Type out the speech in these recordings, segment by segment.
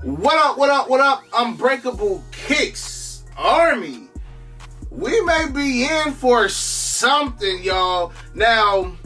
What up, what up, what up? Unbreakable Kicks Army. We may be in for something, y'all. Now,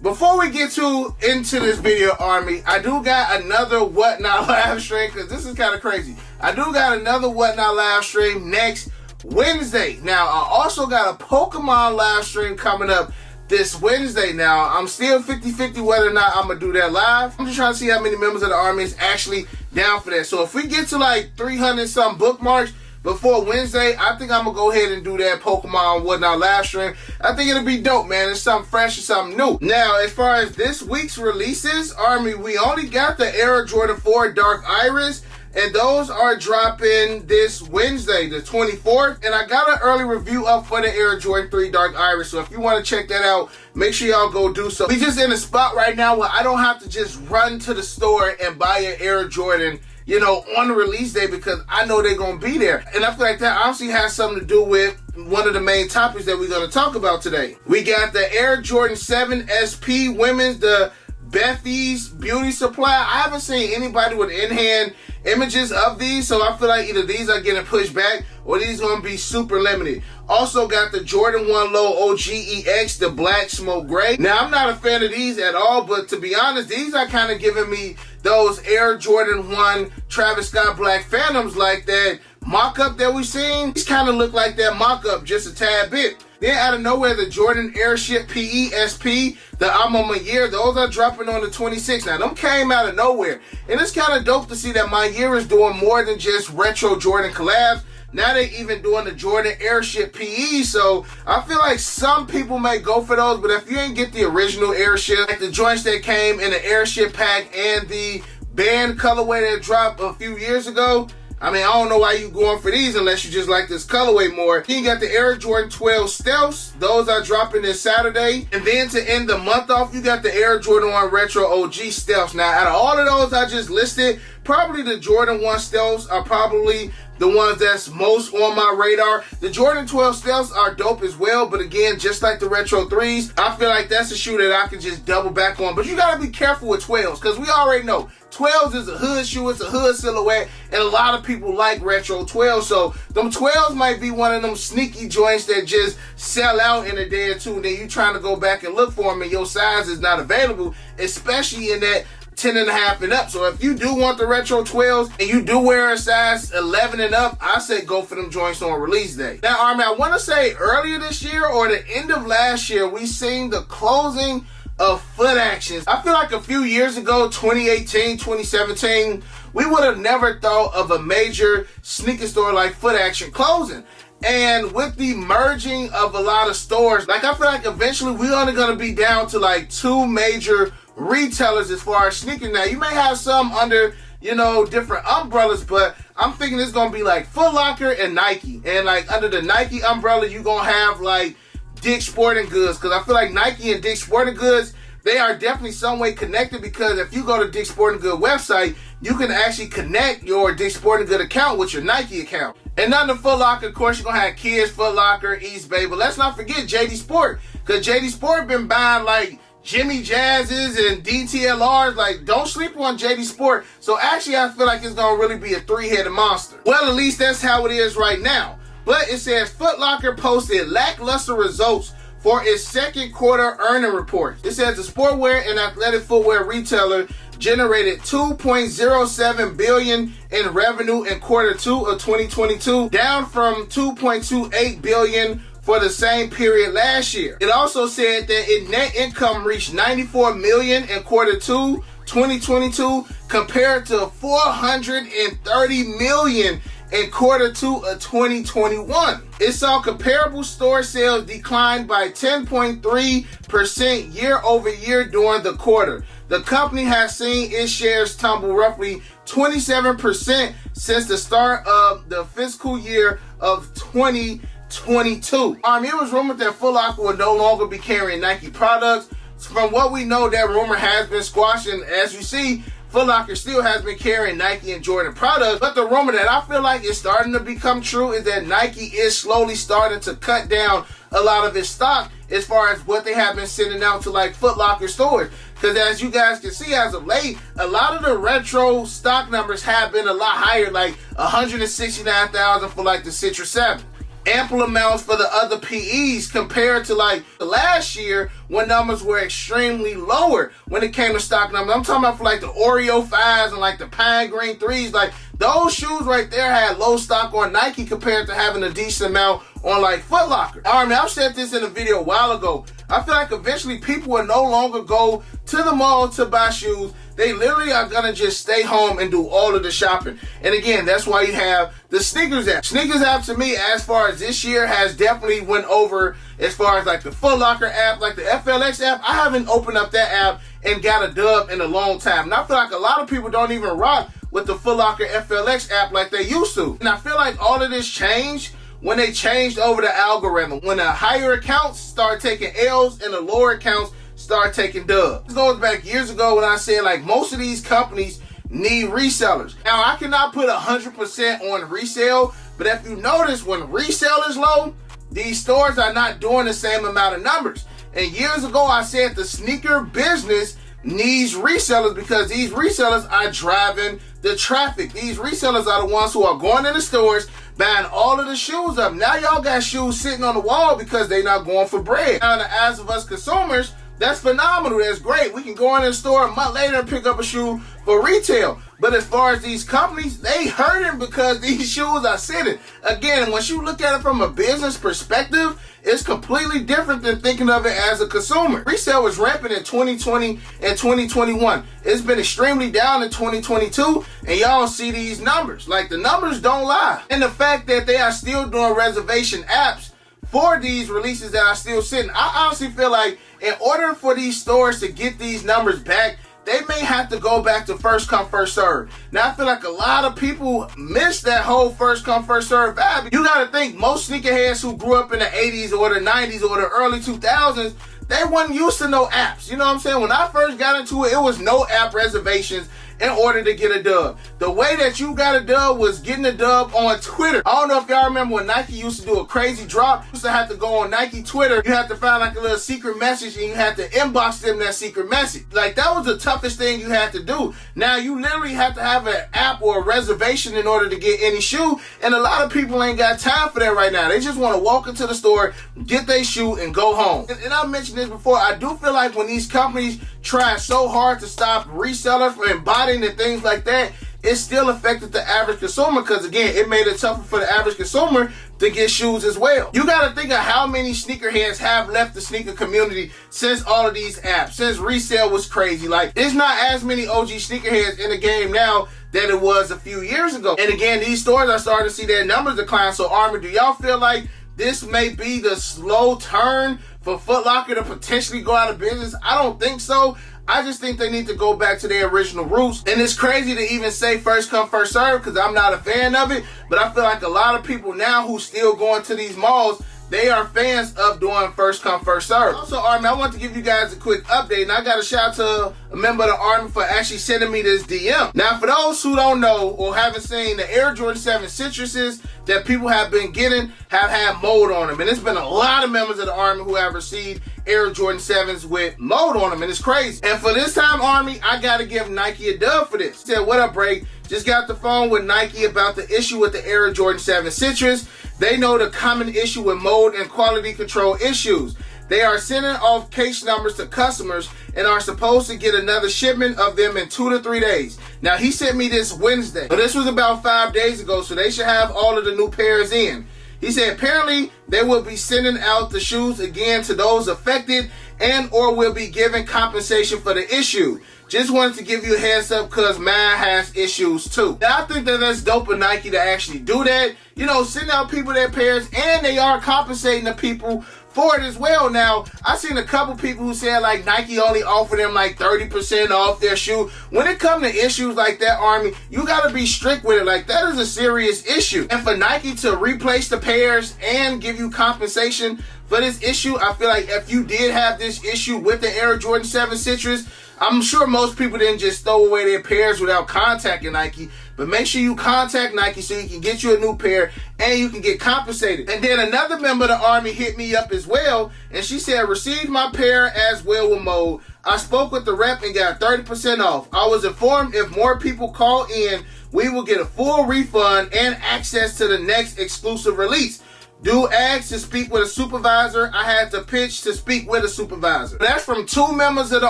before we get into this video, Army, I do got another Whatnot live stream, because this is kind of crazy. I do got another Whatnot live stream next Wednesday. Now, I also got a Pokemon live stream coming up this Wednesday. Now, I'm still 50-50 whether or not I'm going to do that live. I'm just trying to see how many members of the Army is actually down for that. So if we get to like 300 some bookmarks before Wednesday, I think I'm going to go ahead and do that Pokemon Whatnot live stream. I think it'll be dope, man. It's something fresh and something new. Now, as far as this week's releases, Army, we only got the Air Jordan 4 Dark Iris, and those are dropping this Wednesday, the 24th. And I got an early review up for the Air Jordan 3 Dark Iris. So if you want to check that out, make sure y'all go do so. We just in a spot right now where I don't have to just run to the store and buy an Air Jordan, you know, on the release day, because I know they're going to be there. And I feel like that honestly has something to do with one of the main topics that we're going to talk about today. We got the Air Jordan 7 SP Women's, the Bethy's Beauty Supply. I haven't seen anybody with in-hand images of these, so I feel like either these are getting pushed back or these going to be super limited. Also got the Jordan 1 Low OGEX, the Black Smoke Gray. Now, I'm not a fan of these at all, but to be honest, these are kind of giving me those Air Jordan 1 Travis Scott Black Phantoms, like that mock-up that we've seen. These kind of look like that mock-up just a tad bit. Then out of nowhere, the Jordan Airship PE SP, the album of year, those are dropping on the 26th. Now, them came out of nowhere. And it's kind of dope to see that my year is doing more than just retro Jordan collabs. Now they even doing the Jordan Airship PE. So I feel like some people may go for those, but if you ain't get the original Airship, like the joints that came in the Airship pack and the band colorway that dropped a few years ago, I mean, I don't know why you going for these unless you just like this colorway more. Then you got the Air Jordan 12 Stealths. Those are dropping this Saturday. And then to end the month off, you got the Air Jordan 1 Retro OG Stealths. Now, out of all of those I just listed, probably the Jordan 1 Stealths are probably the ones that's most on my radar. The Jordan 12 Stealths are dope as well, but again, just like the Retro 3s, I feel like that's a shoe that I can just double back on. But you gotta be careful with 12s, because we already know 12s is a hood shoe, it's a hood silhouette, and a lot of people like Retro 12s. So them 12s might be one of them sneaky joints that just sell out in a day or two, and then you trying to go back and look for them and your size is not available, especially in that 10 and a half and up. So if you do want the Retro 12s and you do wear a size 11 and up, I say go for them joints on release day. Now, Army, I want to say earlier this year or the end of last year, we seen the closing of Foot Actions. I feel like a few years ago, 2018, 2017, we would have never thought of a major sneaker store like Foot Action closing. And with the merging of a lot of stores, like I feel like eventually we're only going to be down to like 2 major retailers as far as sneakers. Now, you may have some under, you know, different umbrellas, but I'm thinking it's going to be like Footlocker and Nike. And like under the Nike umbrella, you're going to have like Dick's Sporting Goods, because I feel like Nike and Dick's Sporting Goods, they are definitely some way connected, because if you go to Dick's Sporting Goods website, you can actually connect your Dick's Sporting Goods account with your Nike account. And under Footlocker, of course, you're going to have Kids, Footlocker, East Bay, but let's not forget JD Sport, because JD Sport been buying like Jimmy Jazz's and DTLRs. Like, don't sleep on JD Sport. So actually, I feel like it's going to really be a 3-headed monster. Well, at least that's how it is right now. But it says Footlocker posted lackluster results for its second quarter earning report. It says the sportwear and athletic footwear retailer generated $2.07 billion in revenue in quarter 2 of 2022, down from $2.28 billion for the same period last year. It also said that its net income reached $94 million in quarter 2 2022 compared to $430 million in quarter 2 of 2021. It saw comparable store sales decline by 10.3% year over year during the quarter. The company has seen its shares tumble roughly 27% since the start of the fiscal year of 2022. It was rumored that Footlocker would no longer be carrying Nike products. From what we know, that rumor has been squashed, and as you see, Footlocker still has been carrying Nike and Jordan products. But the rumor that I feel like is starting to become true is that Nike is slowly starting to cut down a lot of its stock as far as what they have been sending out to like Footlocker stores. Because as you guys can see, as of late, a lot of the retro stock numbers have been a lot higher, like 169,000 for like the Citrus 7. Ample amounts for the other PEs compared to like the last year when numbers were extremely lower when it came to stock numbers. I'm talking about for like the Oreo 5s and like the Pine Green 3s. Like those shoes right there had low stock on Nike compared to having a decent amount on like Footlocker. All right, man, I've said this in a video a while ago. I feel like eventually people will no longer go to the mall to buy shoes. They literally are gonna just stay home and do all of the shopping. And again, that's why you have the Sneakers app. Sneakers app to me, as far as this year, has definitely went over as far as like the Footlocker app, like the FLX app. I haven't opened up that app and got a dub in a long time. And I feel like a lot of people don't even rock with the Footlocker FLX app like they used to. And I feel like all of this changed when they changed over the algorithm. When the higher accounts start taking L's and the lower accounts start taking dubs. This goes back years ago when I said like most of these companies need resellers. Now I cannot put 100% on resale, but if you notice when resale is low, these stores are not doing the same amount of numbers. And years ago I said the sneaker business needs resellers because these resellers are driving the traffic. These resellers are the ones who are going in the stores, buying all of the shoes up. Now y'all got shoes sitting on the wall because they're not going for bread. Now in the eyes of us consumers, that's phenomenal. That's great. We can go in the store a month later and pick up a shoe for retail. But as far as these companies, they hurting because these shoes are sitting. Again, once you look at it from a business perspective, it's completely different than thinking of it as a consumer. Resale was rampant in 2020 and 2021. It's been extremely down in 2022, and y'all see these numbers. Like, the numbers don't lie. And the fact that they are still doing reservation apps for these releases that are still sitting, I honestly feel like in order for these stores to get these numbers back, they may have to go back to first come, first serve. Now, I feel like a lot of people miss that whole first come, first serve vibe. You gotta think, most sneakerheads who grew up in the 80s or the 90s or the early 2000s, they wasn't used to no apps. You know what I'm saying? When I first got into it, it was no app reservations in order to get a dub. The way that you got a dub was getting a dub on Twitter. I don't know if y'all remember when Nike used to do a crazy drop. You used to have to go on Nike Twitter. You had to find like a little secret message and you had to inbox them that secret message. Like, that was the toughest thing you had to do. Now you literally have to have an app or a reservation in order to get any shoe, and a lot of people ain't got time for that right now. They just want to walk into the store, get their shoe, and go home. And I mentioned this before, I do feel like when these companies try so hard to stop resellers from embodying and things like that, it still affected the average consumer because, again, it made it tougher for the average consumer to get shoes as well. You got to think of how many sneakerheads have left the sneaker community since all of these apps, since resale was crazy. Like, there's not as many OG sneakerheads in the game now than it was a few years ago. And again, these stores are starting to see their numbers decline. So, Army, do y'all feel like this may be the slow turn for Footlocker to potentially go out of business? I don't think so. I just think they need to go back to their original roots. And it's crazy to even say first come, first serve because I'm not a fan of it. But I feel like a lot of people now who still going to these malls, they are fans of doing first come, first serve. Also, Army, I want to give you guys a quick update. And I got a shout out to a member of the Army for actually sending me this DM. Now, for those who don't know or haven't seen, the Air Jordan 7 Citruses that people have been getting have had mold on them. And there's been a lot of members of the Army who have received Air Jordan 7s with mold on them, and it's crazy. And for this time, Army, I gotta give Nike a dub for this. Said, what up, Break? Just got the phone with Nike about the issue with the Air Jordan 7 Citrus. They know the common issue with mold and quality control issues. They are sending off case numbers to customers and are supposed to get another shipment of them in 2 to 3 days. Now, he sent me this Wednesday, but this was about 5 days ago, so they should have all of the new pairs in. He said apparently they will be sending out the shoes again to those affected and or will be giving compensation for the issue. Just wanted to give you a heads up because mine has issues too. Now, I think that that's dope of Nike to actually do that. You know, send out people their pairs, and they are compensating the people for it as well. Now, I've seen a couple people who said like Nike only offered them like 30% off their shoe. When it comes to issues like that, Army, you got to be strict with it. Like, that is a serious issue. And for Nike to replace the pairs and give you compensation for this issue. I feel like if you did have this issue with the Air Jordan 7 Citrus, I'm sure most people didn't just throw away their pairs without contacting Nike, but make sure you contact Nike so you can get you a new pair and you can get compensated. And then another member of the Army hit me up as well, and she said, received my pair as well with mode. I spoke with the rep and got 30% off. I was informed if more people call in, we will get a full refund and access to the next exclusive release. Do ask to speak with a supervisor. I had to pitch to speak with a supervisor. That's from 2 members of the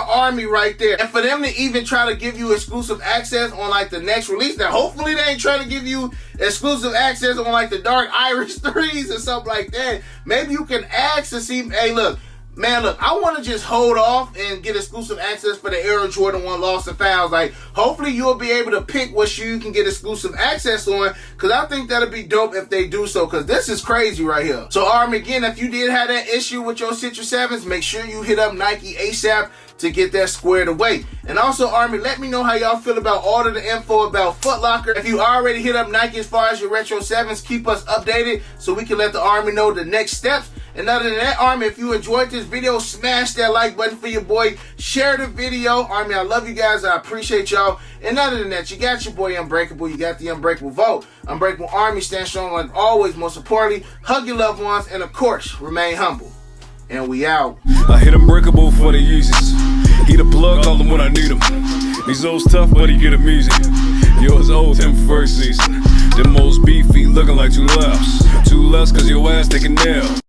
Army right there. And for them to even try to give you exclusive access on like the next release. Now, hopefully they ain't trying to give you exclusive access on like the Dark Irish 3s or something like that. Maybe you can ask to see, hey, look, man, look, I want to just hold off and get exclusive access for the Air Jordan 1 Lost and Found. Like, hopefully you'll be able to pick what shoe you can get exclusive access on, because I think that'll be dope if they do so, because this is crazy right here. So, Army, again, if you did have that issue with your Citrus 7s, make sure you hit up Nike ASAP to get that squared away. And also, Army, let me know how y'all feel about all of the info about Footlocker. If you already hit up Nike as far as your Retro 7s, keep us updated so we can let the Army know the next steps. And other than that, Army, if you enjoyed this video, smash that like button for your boy. Share the video. Army, I love you guys. I appreciate y'all. And other than that, you got your boy Unbreakable. You got the Unbreakable vote. Unbreakable Army, stand strong like always. Most importantly, hug your loved ones. And of course, remain humble. And we out. I hit Unbreakable for the Yeezys. He the plug, call him when I need him. These old's tough, but he get him easy. Yours old, him first season. Them most beefy, looking like 2 lefts. 2 less, cause your ass taking nail.